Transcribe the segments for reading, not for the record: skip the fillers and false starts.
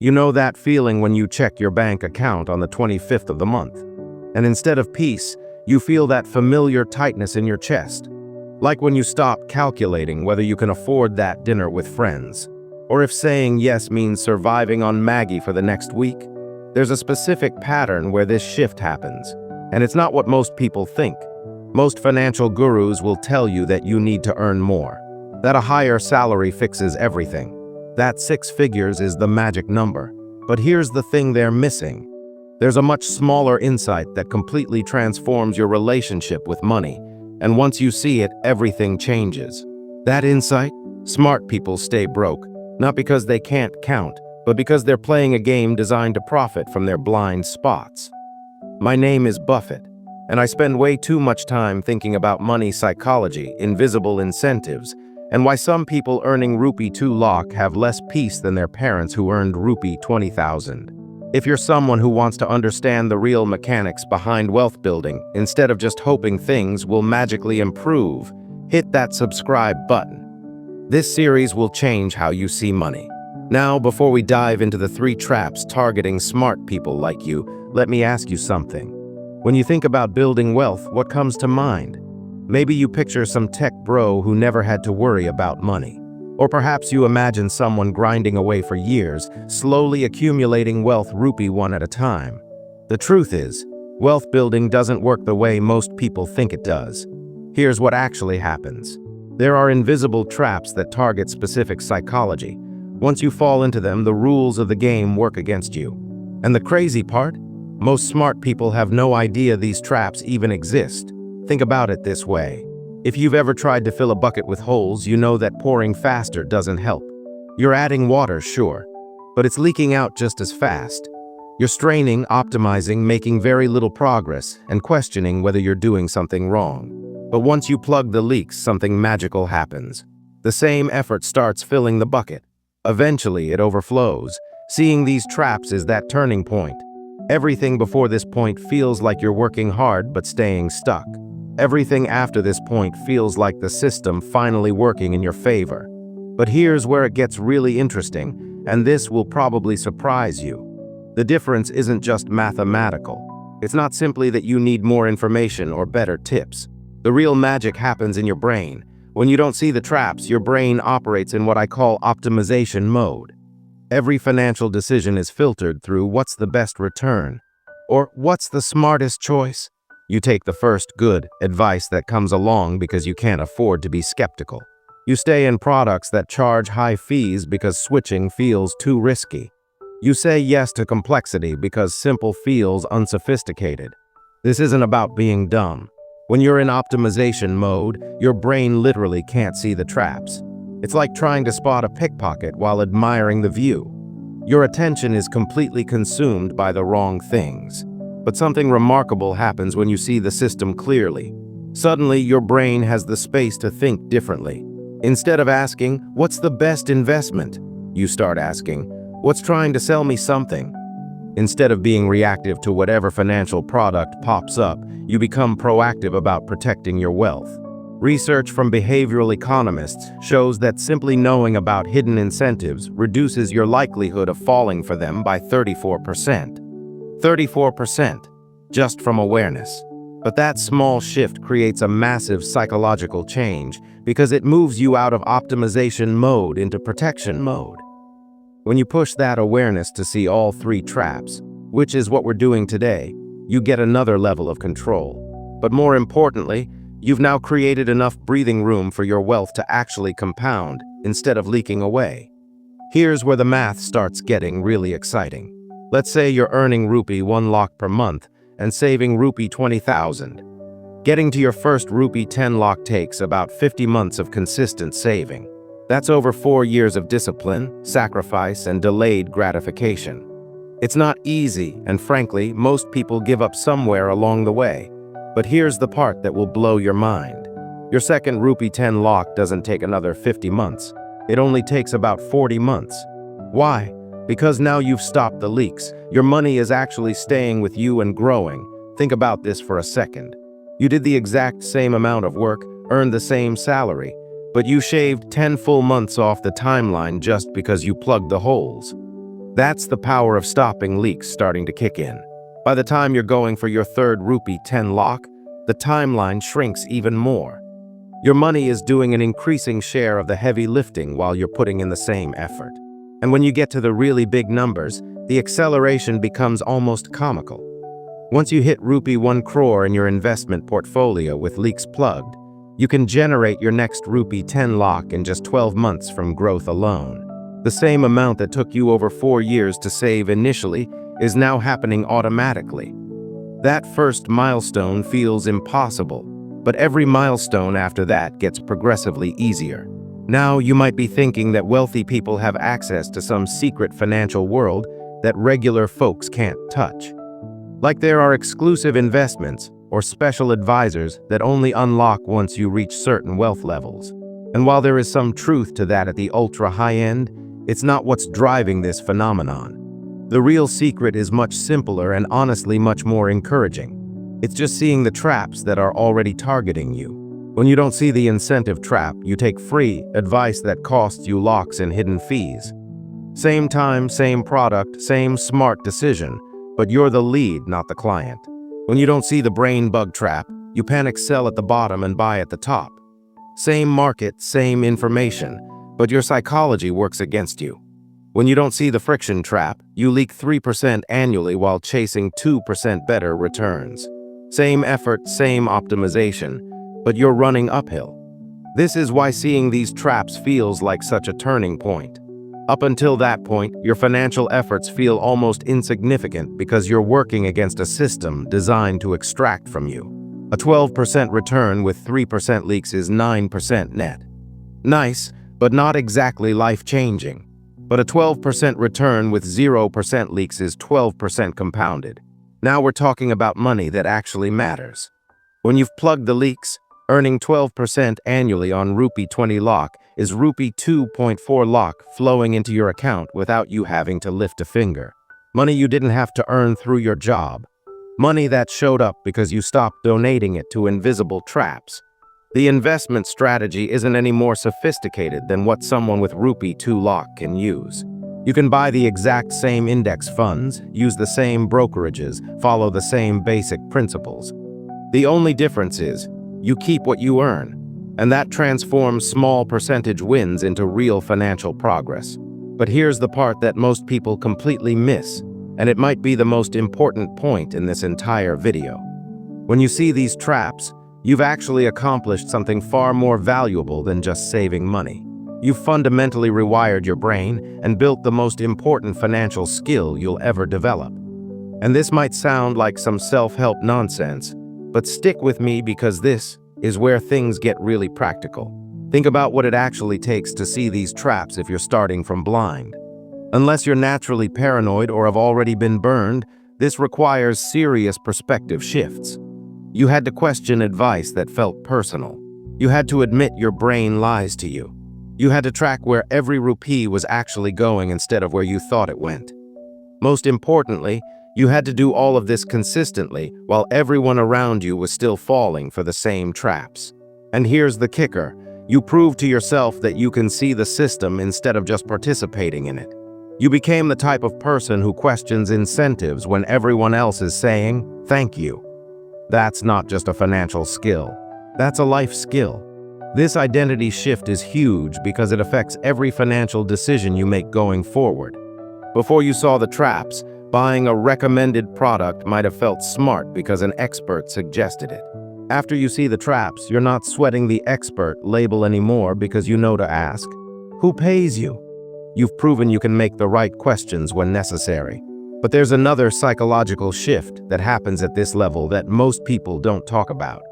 You know that feeling when you check your bank account on the 25th of the month, and instead of peace, you feel that familiar tightness in your chest. Like when you stop calculating whether you can afford that dinner with friends, or if saying yes means surviving on Maggie for the next week. There's a specific pattern where this shift happens, and it's not what most people think. Most financial gurus will tell you that you need to earn more, that a higher salary fixes everything, that 6 figures is the magic number. But here's the thing they're missing. There's a much smaller insight that completely transforms your relationship with money, and once you see it, everything changes. That insight? Smart people stay broke, not because they can't count, but because they're playing a game designed to profit from their blind spots. My name is Buffett, and I spend way too much time thinking about money psychology, invisible incentives, and why some people earning rupee 2 lakh have less peace than their parents who earned rupee 20,000. If you're someone who wants to understand the real mechanics behind wealth building, instead of just hoping things will magically improve, hit that subscribe button. This series will change how you see money. Now, before we dive into the 3 traps targeting smart people like you, let me ask you something. When you think about building wealth, what comes to mind? Maybe you picture some tech bro who never had to worry about money. Or perhaps you imagine someone grinding away for years, slowly accumulating wealth rupee 1 at a time. The truth is, wealth building doesn't work the way most people think it does. Here's what actually happens. There are invisible traps that target specific psychology. Once you fall into them, the rules of the game work against you. And the crazy part? Most smart people have no idea these traps even exist. Think about it this way. If you've ever tried to fill a bucket with holes, you know that pouring faster doesn't help. You're adding water, sure, but it's leaking out just as fast. You're straining, optimizing, making very little progress, and questioning whether you're doing something wrong. But once you plug the leaks, something magical happens. The same effort starts filling the bucket. Eventually, it overflows. Seeing these traps is that turning point. Everything before this point feels like you're working hard but staying stuck. Everything after this point feels like the system finally working in your favor. But here's where it gets really interesting, and this will probably surprise you. The difference isn't just mathematical. It's not simply that you need more information or better tips. The real magic happens in your brain. When you don't see the traps, your brain operates in what I call optimization mode. Every financial decision is filtered through what's the best return, or what's the smartest choice. You take the first good advice that comes along because you can't afford to be skeptical. You stay in products that charge high fees because switching feels too risky. You say yes to complexity because simple feels unsophisticated. This isn't about being dumb. When you're in optimization mode, your brain literally can't see the traps. It's like trying to spot a pickpocket while admiring the view. Your attention is completely consumed by the wrong things. But something remarkable happens when you see the system clearly. Suddenly, your brain has the space to think differently. Instead of asking, "What's the best investment?" you start asking, "What's trying to sell me something?" Instead of being reactive to whatever financial product pops up, you become proactive about protecting your wealth. Research from behavioral economists shows that simply knowing about hidden incentives reduces your likelihood of falling for them by 34%. 34%, just from awareness. But that small shift creates a massive psychological change because it moves you out of optimization mode into protection mode. When you push that awareness to see all 3 traps, which is what we're doing today, you get another level of control. But more importantly, you've now created enough breathing room for your wealth to actually compound instead of leaking away. Here's where the math starts getting really exciting. Let's say you're earning rupee 1 lakh per month and saving rupee 20,000. Getting to your first rupee 10 lakh takes about 50 months of consistent saving. That's over 4 years of discipline, sacrifice, and delayed gratification. It's not easy, and frankly, most people give up somewhere along the way. But here's the part that will blow your mind. Your second rupee 10 lakh doesn't take another 50 months. It only takes about 40 months. Why? Because now you've stopped the leaks. Your money is actually staying with you and growing. Think about this for a second. You did the exact same amount of work, earned the same salary, but you shaved 10 full months off the timeline just because you plugged the holes. That's the power of stopping leaks starting to kick in. By the time you're going for your third rupee 10 lakh, the timeline shrinks even more. Your money is doing an increasing share of the heavy lifting while you're putting in the same effort. And when you get to the really big numbers, the acceleration becomes almost comical. Once you hit rupee 1 crore in your investment portfolio with leaks plugged, you can generate your next rupee 10 lakh in just 12 months from growth alone. The same amount that took you over 4 years to save initially is now happening automatically. That first milestone feels impossible, but every milestone after that gets progressively easier. Now you might be thinking that wealthy people have access to some secret financial world that regular folks can't touch. Like there are exclusive investments or special advisors that only unlock once you reach certain wealth levels. And while there is some truth to that at the ultra high end, it's not what's driving this phenomenon. The real secret is much simpler and honestly much more encouraging. It's just seeing the traps that are already targeting you. When you don't see the incentive trap, you take free advice that costs you lakhs in hidden fees. Same time, same product, same smart decision, but you're the lead, not the client. When you don't see the brain bug trap, you panic sell at the bottom and buy at the top. Same market, same information, but your psychology works against you. When you don't see the friction trap, you leak 3% annually while chasing 2% better returns. Same effort, same optimization, but you're running uphill. This is why seeing these traps feels like such a turning point. Up until that point, your financial efforts feel almost insignificant because you're working against a system designed to extract from you. A 12% return with 3% leaks is 9% net. Nice, but not exactly life-changing. But a 12% return with 0% leaks is 12% compounded. Now we're talking about money that actually matters. When you've plugged the leaks, earning 12% annually on rupee 20 lakh is rupee 2.4 lakh flowing into your account without you having to lift a finger. Money you didn't have to earn through your job. Money that showed up because you stopped donating it to invisible traps. The investment strategy isn't any more sophisticated than what someone with rupee 2 lakh can use. You can buy the exact same index funds, use the same brokerages, follow the same basic principles. The only difference is, you keep what you earn, and that transforms small percentage wins into real financial progress. But here's the part that most people completely miss, and it might be the most important point in this entire video. When you see these traps, you've actually accomplished something far more valuable than just saving money. You've fundamentally rewired your brain and built the most important financial skill you'll ever develop. And this might sound like some self-help nonsense, but stick with me because this is where things get really practical. Think about what it actually takes to see these traps if you're starting from blind. Unless you're naturally paranoid or have already been burned, this requires serious perspective shifts. You had to question advice that felt personal. You had to admit your brain lies to you. You had to track where every rupee was actually going instead of where you thought it went. Most importantly, you had to do all of this consistently while everyone around you was still falling for the same traps. And here's the kicker. You proved to yourself that you can see the system instead of just participating in it. You became the type of person who questions incentives when everyone else is saying, "Thank you." That's not just a financial skill. That's a life skill. This identity shift is huge because it affects every financial decision you make going forward. Before you saw the traps, buying a recommended product might have felt smart because an expert suggested it. After you see the traps, you're not sweating the expert label anymore because you know to ask, "Who pays you?" You've proven you can make the right questions when necessary. But there's another psychological shift that happens at this level that most people don't talk about.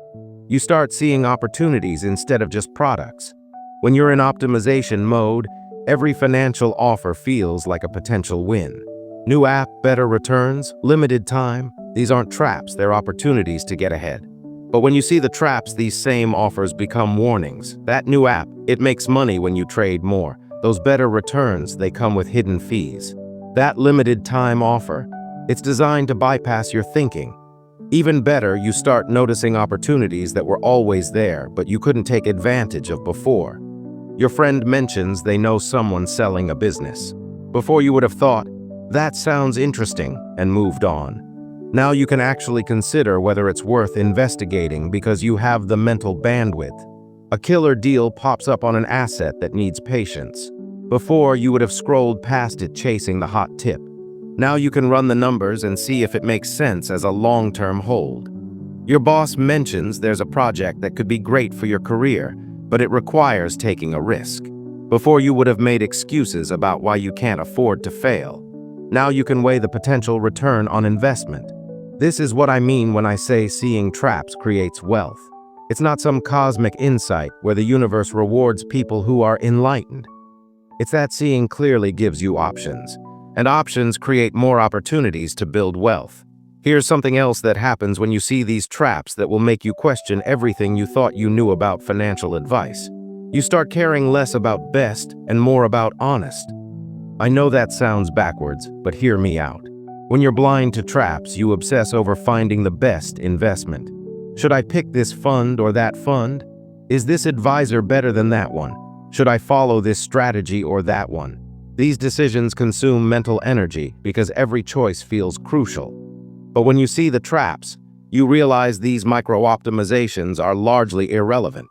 You start seeing opportunities instead of just products. When you're in optimization mode, every financial offer feels like a potential win. New app, better returns, limited time. These aren't traps, they're opportunities to get ahead. But when you see the traps, these same offers become warnings. That new app, it makes money when you trade more. Those better returns, they come with hidden fees. That limited time offer, it's designed to bypass your thinking. Even better, you start noticing opportunities that were always there, but you couldn't take advantage of before. Your friend mentions they know someone selling a business. Before you would have thought, That sounds interesting, and moved on. Now you can actually consider whether it's worth investigating because you have the mental bandwidth. A killer deal pops up on an asset that needs patience. Before, you would have scrolled past it chasing the hot tip. Now you can run the numbers and see if it makes sense as a long-term hold. Your boss mentions there's a project that could be great for your career, but it requires taking a risk. Before, you would have made excuses about why you can't afford to fail. Now you can weigh the potential return on investment. This is what I mean when I say seeing traps creates wealth. It's not some cosmic insight where the universe rewards people who are enlightened. It's that seeing clearly gives you options, and options create more opportunities to build wealth. Here's something else that happens when you see these traps that will make you question everything you thought you knew about financial advice. You start caring less about best and more about honest. I know that sounds backwards, but hear me out. When you're blind to traps, you obsess over finding the best investment. Should I pick this fund or that fund? Is this advisor better than that one? Should I follow this strategy or that one? These decisions consume mental energy because every choice feels crucial. But when you see the traps, you realize these micro-optimizations are largely irrelevant.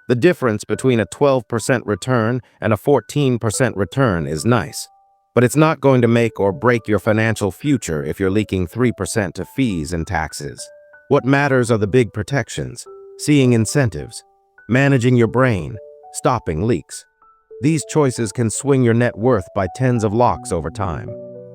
The difference between a 12% return and a 14% return is nice, but it's not going to make or break your financial future if you're leaking 3% to fees and taxes. What matters are the big protections, seeing incentives, managing your brain, stopping leaks. These choices can swing your net worth by tens of lakhs over time.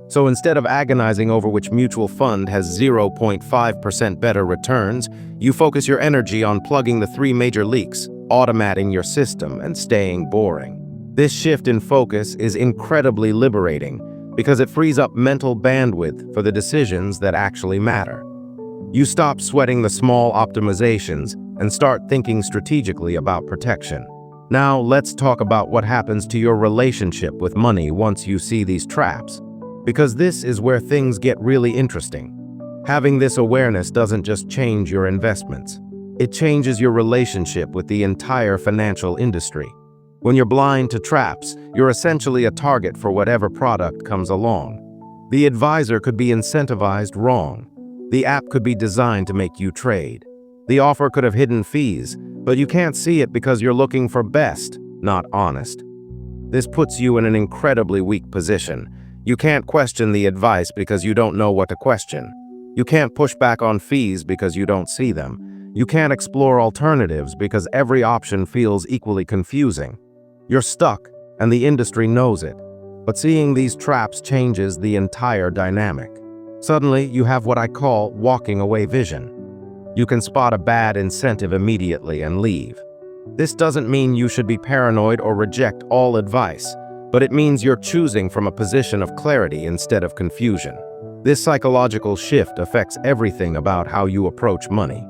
So instead of agonizing over which mutual fund has 0.5% better returns, you focus your energy on plugging the 3 major leaks, automating your system, and staying boring. This shift in focus is incredibly liberating because it frees up mental bandwidth for the decisions that actually matter. You stop sweating the small optimizations and start thinking strategically about protection. Now let's talk about what happens to your relationship with money once you see these traps, because this is where things get really interesting. Having this awareness doesn't just change your investments. It changes your relationship with the entire financial industry. When you're blind to traps, you're essentially a target for whatever product comes along. The advisor could be incentivized wrong. The app could be designed to make you trade. The offer could have hidden fees, but you can't see it because you're looking for best, not honest. This puts you in an incredibly weak position. You can't question the advice because you don't know what to question. You can't push back on fees because you don't see them. You can't explore alternatives because every option feels equally confusing. You're stuck, and the industry knows it. But seeing these traps changes the entire dynamic. Suddenly, you have what I call walking away vision. You can spot a bad incentive immediately and leave. This doesn't mean you should be paranoid or reject all advice, but it means you're choosing from a position of clarity instead of confusion. This psychological shift affects everything about how you approach money.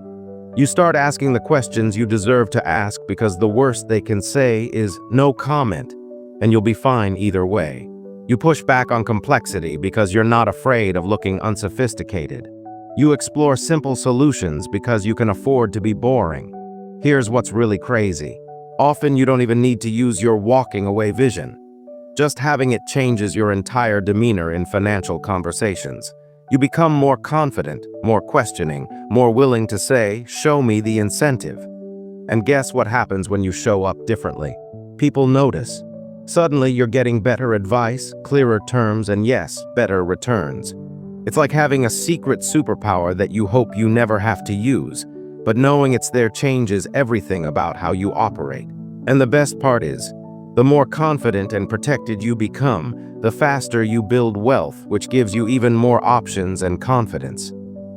You start asking the questions you deserve to ask because the worst they can say is no comment, and you'll be fine either way. You push back on complexity because you're not afraid of looking unsophisticated. You explore simple solutions because you can afford to be boring. Here's what's really crazy. Often you don't even need to use your walking away vision. Just having it changes your entire demeanor in financial conversations. You become more confident, more questioning, more willing to say, "Show me the incentive." And guess what happens when you show up differently? People notice. Suddenly you're getting better advice, clearer terms, and yes, better returns. It's like having a secret superpower that you hope you never have to use, but knowing it's there changes everything about how you operate. And the best part is, the more confident and protected you become, the faster you build wealth, which gives you even more options and confidence.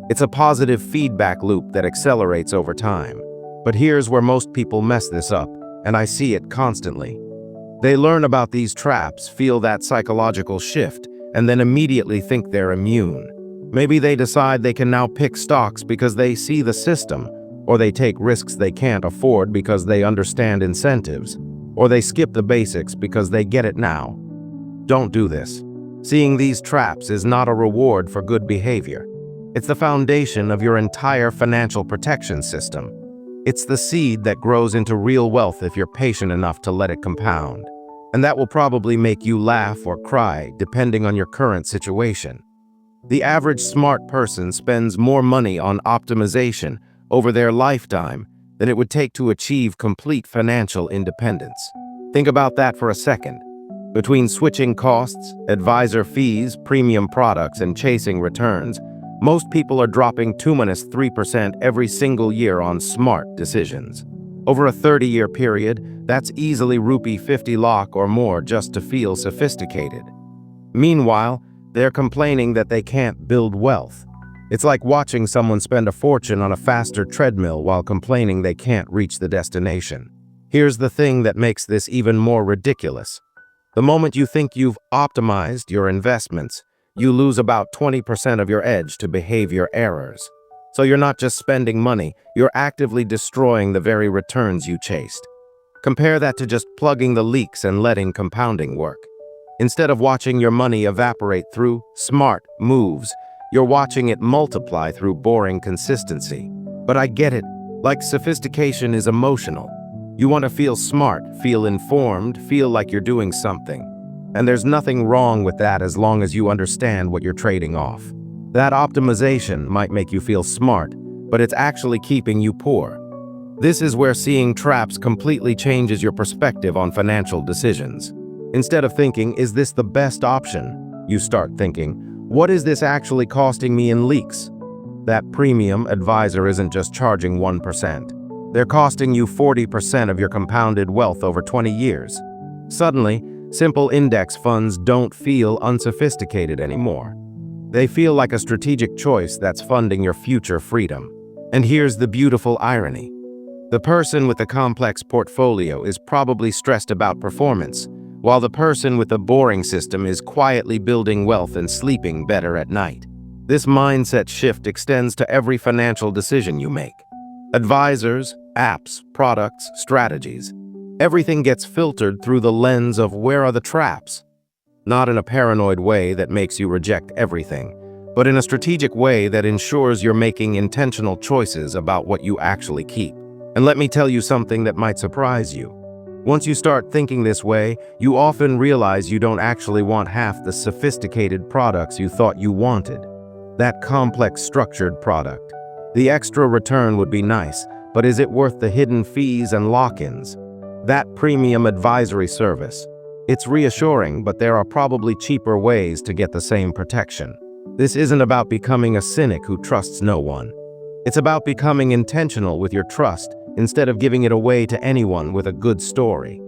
It's a positive feedback loop that accelerates over time. But here's where most people mess this up, and I see it constantly. They learn about these traps, feel that psychological shift, and then immediately think they're immune. Maybe they decide they can now pick stocks because they see the system, or they take risks they can't afford because they understand incentives, or they skip the basics because they get it now. Don't do this. Seeing these traps is not a reward for good behavior. It's the foundation of your entire financial protection system. It's the seed that grows into real wealth if you're patient enough to let it compound. And that will probably make you laugh or cry, depending on your current situation. The average smart person spends more money on optimization over their lifetime than it would take to achieve complete financial independence. Think about that for a second. Between switching costs, advisor fees, premium products, and chasing returns, most people are dropping 2–3% every single year on smart decisions. Over a 30-year period, that's easily rupee 50 lakh or more just to feel sophisticated. Meanwhile, they're complaining that they can't build wealth. It's like watching someone spend a fortune on a faster treadmill while complaining they can't reach the destination. Here's the thing that makes this even more ridiculous. The moment you think you've optimized your investments, you lose about 20% of your edge to behavior errors. So you're not just spending money, you're actively destroying the very returns you chased. Compare that to just plugging the leaks and letting compounding work. Instead of watching your money evaporate through smart moves, you're watching it multiply through boring consistency. But I get it, like sophistication is emotional. You want to feel smart, feel informed, feel like you're doing something. And there's nothing wrong with that as long as you understand what you're trading off. That optimization might make you feel smart, but it's actually keeping you poor. This is where seeing traps completely changes your perspective on financial decisions. Instead of thinking, is this the best option? You start thinking, what is this actually costing me in leaks? That premium advisor isn't just charging 1%. They're costing you 40% of your compounded wealth over 20 years. Suddenly, simple index funds don't feel unsophisticated anymore. They feel like a strategic choice that's funding your future freedom. And here's the beautiful irony. The person with a complex portfolio is probably stressed about performance, while the person with a boring system is quietly building wealth and sleeping better at night. This mindset shift extends to every financial decision you make. Advisors, apps, products, strategies. Everything gets filtered through the lens of where are the traps? Not in a paranoid way that makes you reject everything, but in a strategic way that ensures you're making intentional choices about what you actually keep. And let me tell you something that might surprise you. Once you start thinking this way, you often realize you don't actually want half the sophisticated products you thought you wanted. That complex structured product. The extra return would be nice, but is it worth the hidden fees and lock-ins? That premium advisory service. It's reassuring, but there are probably cheaper ways to get the same protection. This isn't about becoming a cynic who trusts no one. It's about becoming intentional with your trust instead of giving it away to anyone with a good story.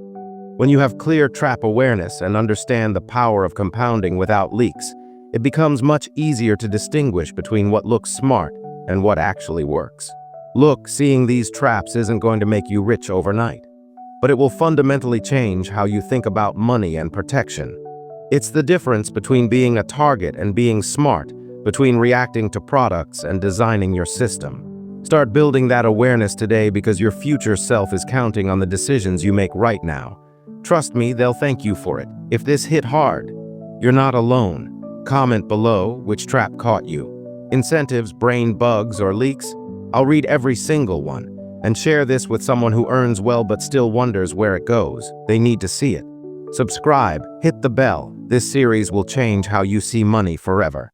When you have clear trap awareness and understand the power of compounding without leaks, it becomes much easier to distinguish between what looks smart and what actually works. Look, seeing these traps isn't going to make you rich overnight, but it will fundamentally change how you think about money and protection. It's the difference between being a target and being smart, between reacting to products and designing your system. Start building that awareness today because your future self is counting on the decisions you make right now. Trust me, they'll thank you for it. If this hit hard, you're not alone. Comment below which trap caught you. Incentives, brain bugs, or leaks? I'll read every single one. And share this with someone who earns well but still wonders where it goes. They need to see it. Subscribe, hit the bell. This series will change how you see money forever.